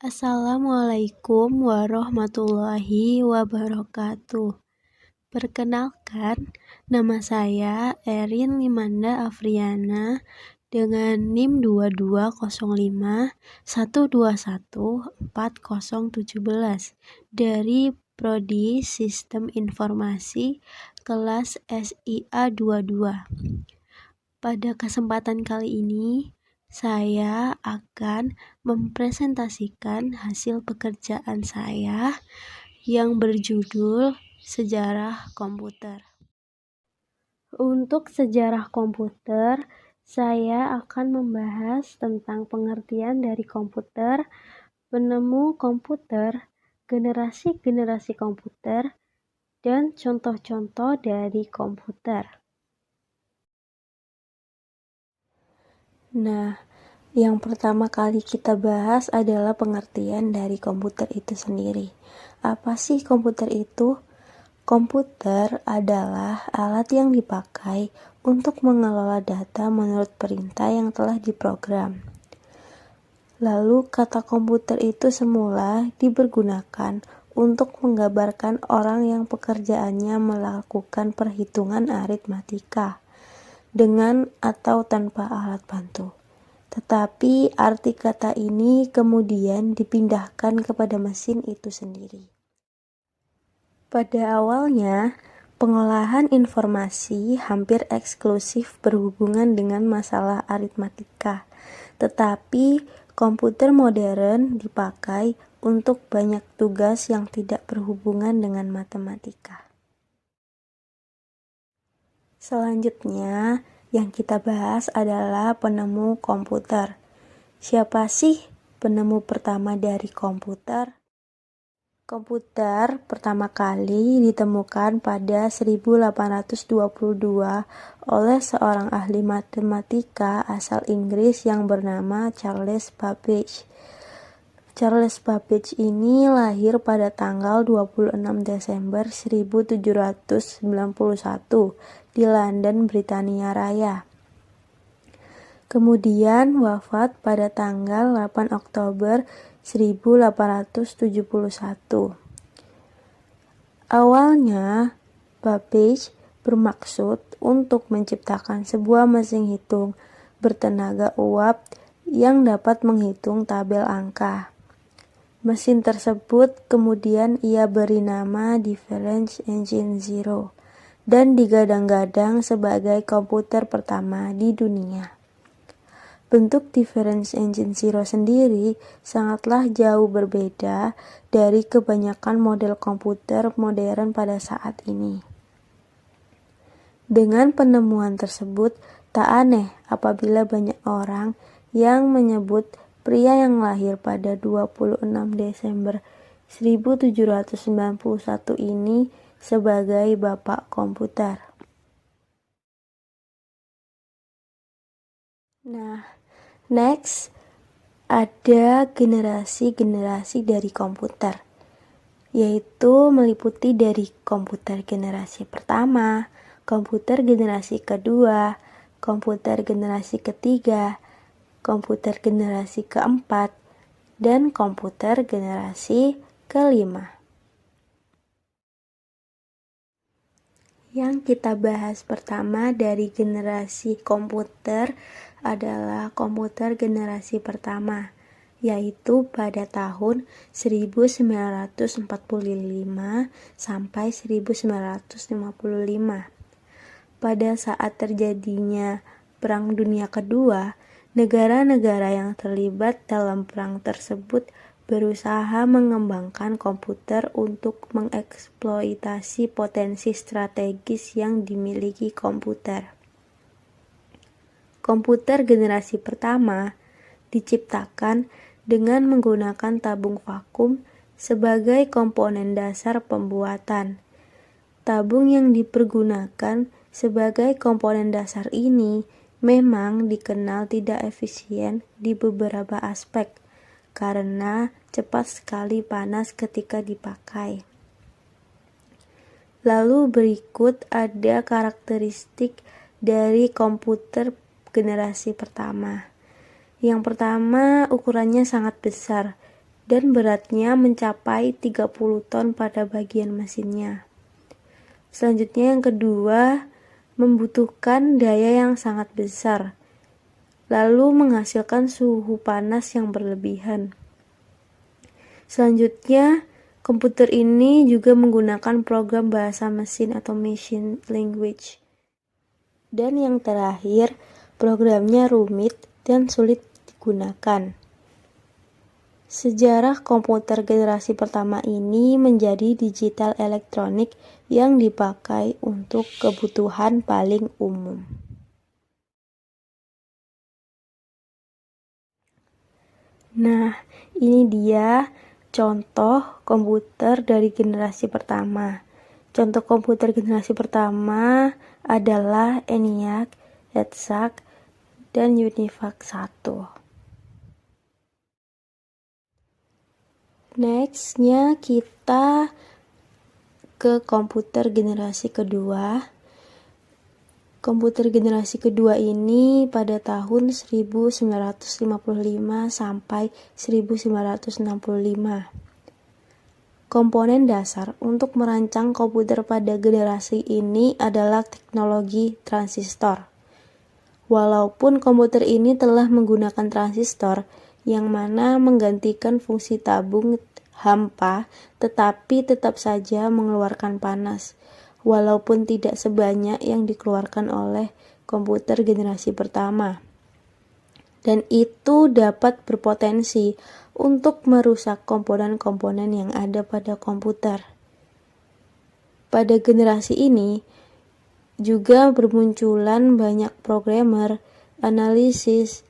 Assalamualaikum warahmatullahi wabarakatuh. Perkenalkan, nama saya Erin Limanda Afriana dengan NIM 220512140017 dari Prodi Sistem Informasi kelas SIA 22. Pada kesempatan kali ini, saya akan mempresentasikan hasil pekerjaan saya yang berjudul Sejarah Komputer. Untuk sejarah komputer, saya akan membahas tentang pengertian dari komputer, penemu komputer, generasi-generasi komputer, dan contoh-contoh dari komputer. Nah, yang pertama kali kita bahas adalah pengertian dari komputer itu sendiri. Apa sih komputer itu? Komputer adalah alat yang dipakai untuk mengelola data menurut perintah yang telah diprogram. Lalu kata komputer itu semula dipergunakan untuk menggambarkan orang yang pekerjaannya melakukan perhitungan aritmatika dengan atau tanpa alat bantu. Tetapi arti kata ini kemudian dipindahkan kepada mesin itu sendiri. Pada awalnya, pengolahan informasi hampir eksklusif berhubungan dengan masalah aritmatika. Tetapi komputer modern dipakai untuk banyak tugas yang tidak berhubungan dengan matematika. Selanjutnya, yang kita bahas adalah penemu komputer. Siapa sih penemu pertama dari komputer? Komputer pertama kali ditemukan pada 1822 oleh seorang ahli matematika asal Inggris yang bernama Charles Babbage. Charles Babbage ini lahir pada tanggal 26 Desember 1791 di London, Britania Raya. Kemudian wafat pada tanggal 8 Oktober 1871. Awalnya, Babbage bermaksud untuk menciptakan sebuah mesin hitung bertenaga uap yang dapat menghitung tabel angka. Mesin tersebut kemudian ia beri nama Difference Engine Zero dan digadang-gadang sebagai komputer pertama di dunia. Bentuk Difference Engine Zero sendiri sangatlah jauh berbeda dari kebanyakan model komputer modern pada saat ini. Dengan penemuan tersebut, tak aneh apabila banyak orang yang menyebut pria yang lahir pada 26 Desember 1791 ini sebagai bapak komputer. Nah, next ada generasi-generasi dari komputer, yaitu meliputi dari komputer generasi pertama, komputer generasi kedua, komputer generasi ketiga, komputer generasi keempat, dan komputer generasi kelima. Yang kita bahas pertama dari generasi komputer adalah komputer generasi pertama, yaitu pada tahun 1945 sampai 1955. Pada saat terjadinya Perang Dunia Kedua, negara-negara yang terlibat dalam perang tersebut berusaha mengembangkan komputer untuk mengeksploitasi potensi strategis yang dimiliki komputer. Komputer generasi pertama diciptakan dengan menggunakan tabung vakum sebagai komponen dasar pembuatan. Tabung yang dipergunakan sebagai komponen dasar ini memang dikenal tidak efisien di beberapa aspek karena cepat sekali panas ketika dipakai. Lalu berikut ada karakteristik dari komputer generasi pertama. Yang pertama, ukurannya sangat besar dan beratnya mencapai 30 ton pada bagian mesinnya. Selanjutnya yang kedua, membutuhkan daya yang sangat besar, lalu menghasilkan suhu panas yang berlebihan. Selanjutnya, komputer ini juga menggunakan program bahasa mesin atau machine language. Dan yang terakhir, programnya rumit dan sulit digunakan. Sejarah komputer generasi pertama ini menjadi digital elektronik yang dipakai untuk kebutuhan paling umum. Nah, ini dia contoh komputer dari generasi pertama. Contoh komputer generasi pertama adalah ENIAC, ETSAC, dan UNIVAC 1. Nextnya kita ke komputer generasi kedua. Komputer generasi kedua ini pada tahun 1955 sampai 1965. Komponen dasar untuk merancang komputer pada generasi ini adalah teknologi transistor. Walaupun komputer ini telah menggunakan transistor, yang mana menggantikan fungsi tabung hampa, tetapi tetap saja mengeluarkan panas, walaupun tidak sebanyak yang dikeluarkan oleh komputer generasi pertama. Dan itu dapat berpotensi untuk merusak komponen-komponen yang ada pada komputer. Pada generasi ini juga bermunculan banyak programmer, analisis,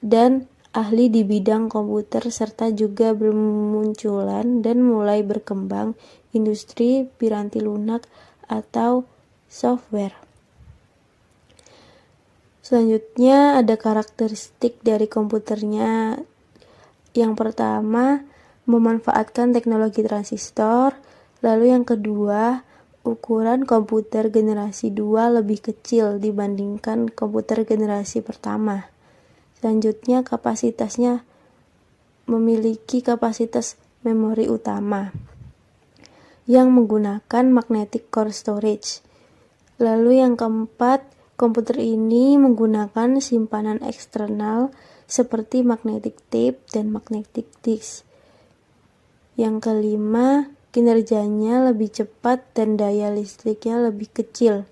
dan ahli di bidang komputer, serta juga bermunculan dan mulai berkembang industri piranti lunak atau software. Selanjutnya ada karakteristik dari komputernya. Yang pertama, memanfaatkan teknologi transistor. Lalu yang kedua, ukuran komputer generasi 2 lebih kecil dibandingkan komputer generasi pertama. Selanjutnya, kapasitasnya memiliki kapasitas memori utama yang menggunakan magnetic core storage. Lalu yang keempat, komputer ini menggunakan simpanan eksternal seperti magnetic tape dan magnetic disk. Yang kelima, kinerjanya lebih cepat dan daya listriknya lebih kecil.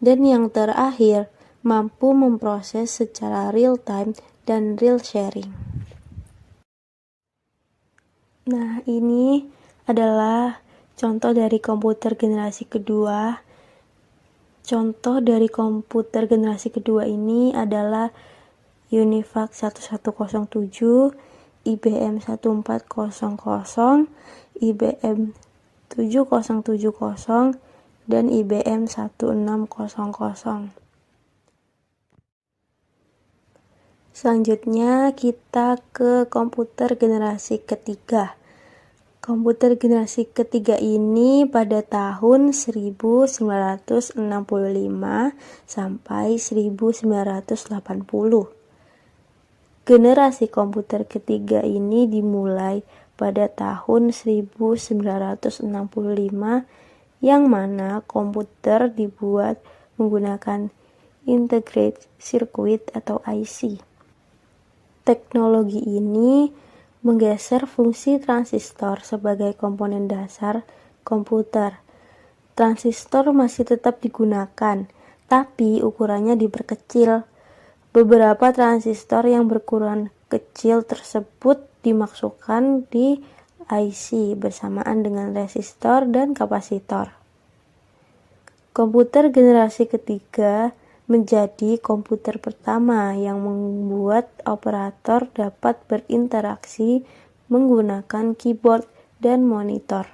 Dan yang terakhir, mampu memproses secara real time dan real sharing. Nah, ini adalah contoh dari komputer generasi kedua. Contoh dari komputer generasi kedua ini adalah UNIVAC 1107, IBM 1400, IBM 7070, dan IBM 1600. Selanjutnya kita ke komputer generasi ketiga. Komputer generasi ketiga ini pada tahun 1965 sampai 1980. Generasi komputer ketiga ini dimulai pada tahun 1965, yang mana komputer dibuat menggunakan integrated circuit atau IC. Teknologi ini menggeser fungsi transistor sebagai komponen dasar komputer. Transistor masih tetap digunakan, tapi ukurannya diperkecil. Beberapa transistor yang berukuran kecil tersebut dimasukkan di IC bersamaan dengan resistor dan kapasitor. Komputer generasi ketiga menjadi komputer pertama yang membuat operator dapat berinteraksi menggunakan keyboard dan monitor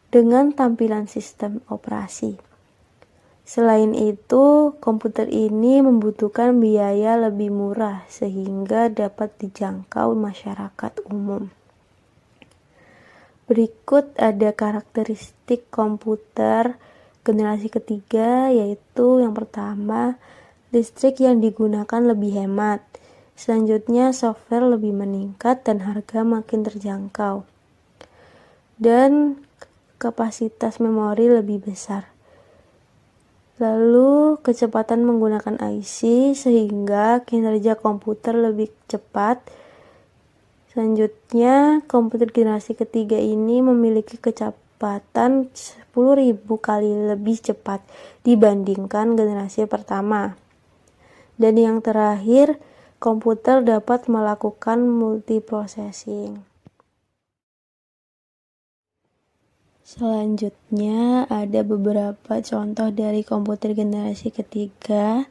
dengan tampilan sistem operasi. Selain itu, komputer ini membutuhkan biaya lebih murah sehingga dapat dijangkau masyarakat umum. Berikut ada karakteristik komputer generasi ketiga, yaitu yang pertama, listrik yang digunakan lebih hemat. Selanjutnya, software lebih meningkat dan harga makin terjangkau. Dan kapasitas memori lebih besar. Lalu, kecepatan menggunakan IC sehingga kinerja komputer lebih cepat. Selanjutnya, komputer generasi ketiga ini memiliki kecepatan 10.000 kali lebih cepat dibandingkan generasi pertama. Dan yang terakhir, komputer dapat melakukan multiprocessing. Selanjutnya, ada beberapa contoh dari komputer generasi ketiga.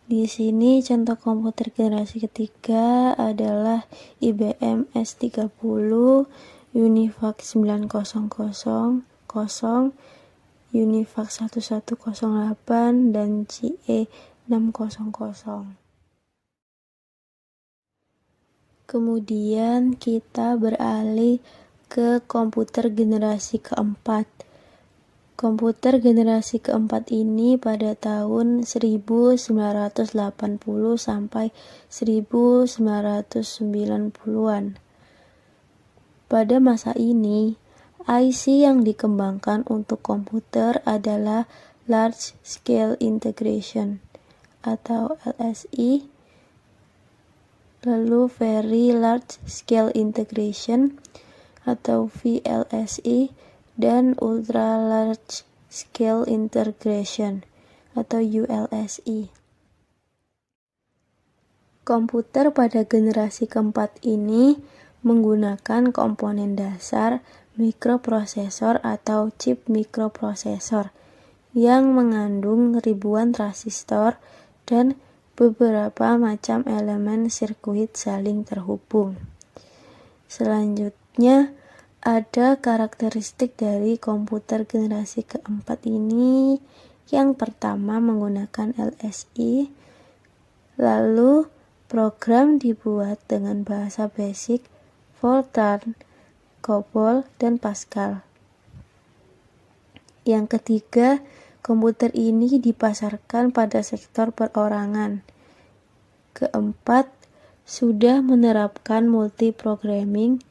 Di sini contoh komputer generasi ketiga adalah IBM S30, UNIVAC 9000, UNIVAC 1108, dan CE 600. Kemudian kita beralih ke komputer generasi keempat. Komputer generasi keempat ini pada tahun 1980 sampai 1990-an. Pada masa ini, IC yang dikembangkan untuk komputer adalah Large Scale Integration atau LSI, lalu Very Large Scale Integration atau VLSI, dan Ultra Large Scale Integration atau ULSI. Komputer pada generasi keempat ini menggunakan komponen dasar mikroprosesor atau chip mikroprosesor yang mengandung ribuan transistor dan beberapa macam elemen sirkuit saling terhubung. Selanjutnya, ada karakteristik dari komputer generasi keempat ini. Yang pertama menggunakan LSI, lalu program dibuat dengan bahasa basic, Fortran, COBOL, dan Pascal. Yang ketiga, komputer ini dipasarkan pada sektor perorangan. Keempat, sudah menerapkan multiprogramming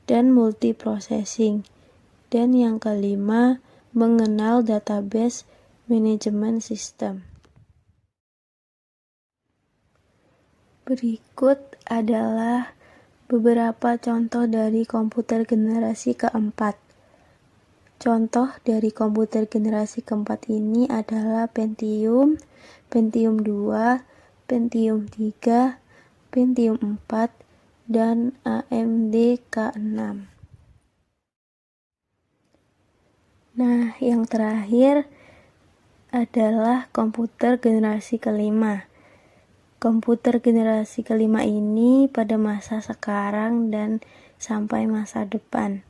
dan multiprocessing. Dan yang kelima, mengenal database management system. Berikut adalah beberapa contoh dari komputer generasi keempat. Contoh dari komputer generasi keempat ini adalah Pentium, Pentium 2, Pentium 3, Pentium 4, dan AMD K6. Nah, yang terakhir adalah komputer generasi kelima. Komputer generasi kelima ini pada masa sekarang dan sampai masa depan.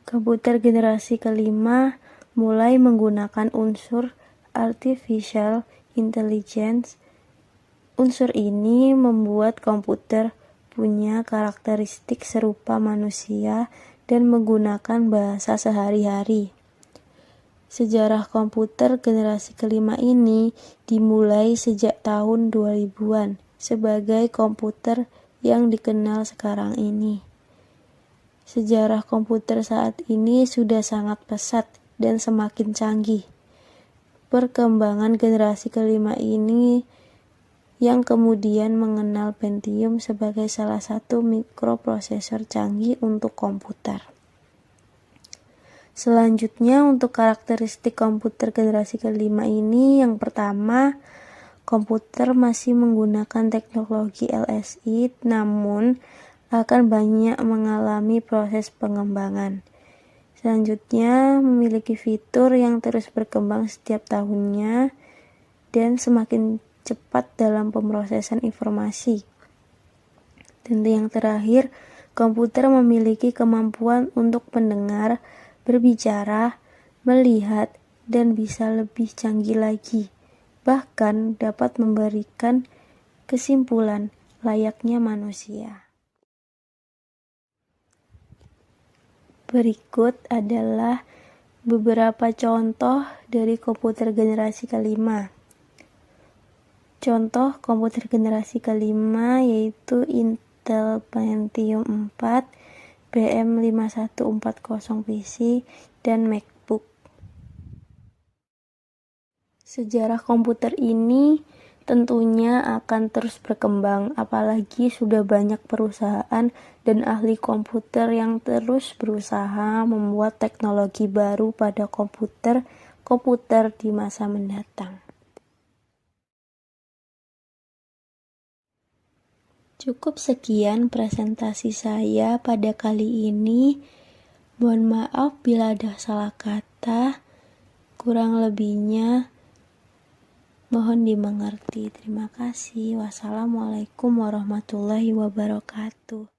Komputer generasi kelima mulai menggunakan unsur artificial intelligence. Unsur ini membuat komputer punya karakteristik serupa manusia dan menggunakan bahasa sehari-hari. Sejarah komputer generasi kelima ini dimulai sejak tahun 2000-an sebagai komputer yang dikenal sekarang ini. Sejarah komputer saat ini sudah sangat pesat dan semakin canggih. Perkembangan generasi kelima ini yang kemudian mengenal Pentium sebagai salah satu mikroprosesor canggih untuk komputer. Selanjutnya, untuk karakteristik komputer generasi kelima ini, yang pertama, komputer masih menggunakan teknologi LSI, namun akan banyak mengalami proses pengembangan. Selanjutnya, memiliki fitur yang terus berkembang setiap tahunnya dan semakin cepat dalam pemrosesan informasi. Dan yang terakhir, komputer memiliki kemampuan untuk mendengar, berbicara, melihat, dan bisa lebih canggih lagi. Bahkan dapat memberikan kesimpulan layaknya manusia. Berikut adalah beberapa contoh dari komputer generasi kelima. Contoh komputer generasi kelima yaitu Intel Pentium 4, BM5140 PC, dan MacBook. Sejarah komputer ini tentunya akan terus berkembang, apalagi sudah banyak perusahaan dan ahli komputer yang terus berusaha membuat teknologi baru pada komputer di masa mendatang. Cukup sekian presentasi saya pada kali ini. Mohon maaf bila ada salah kata, kurang lebihnya mohon dimengerti. Terima kasih. Wassalamualaikum warahmatullahi wabarakatuh.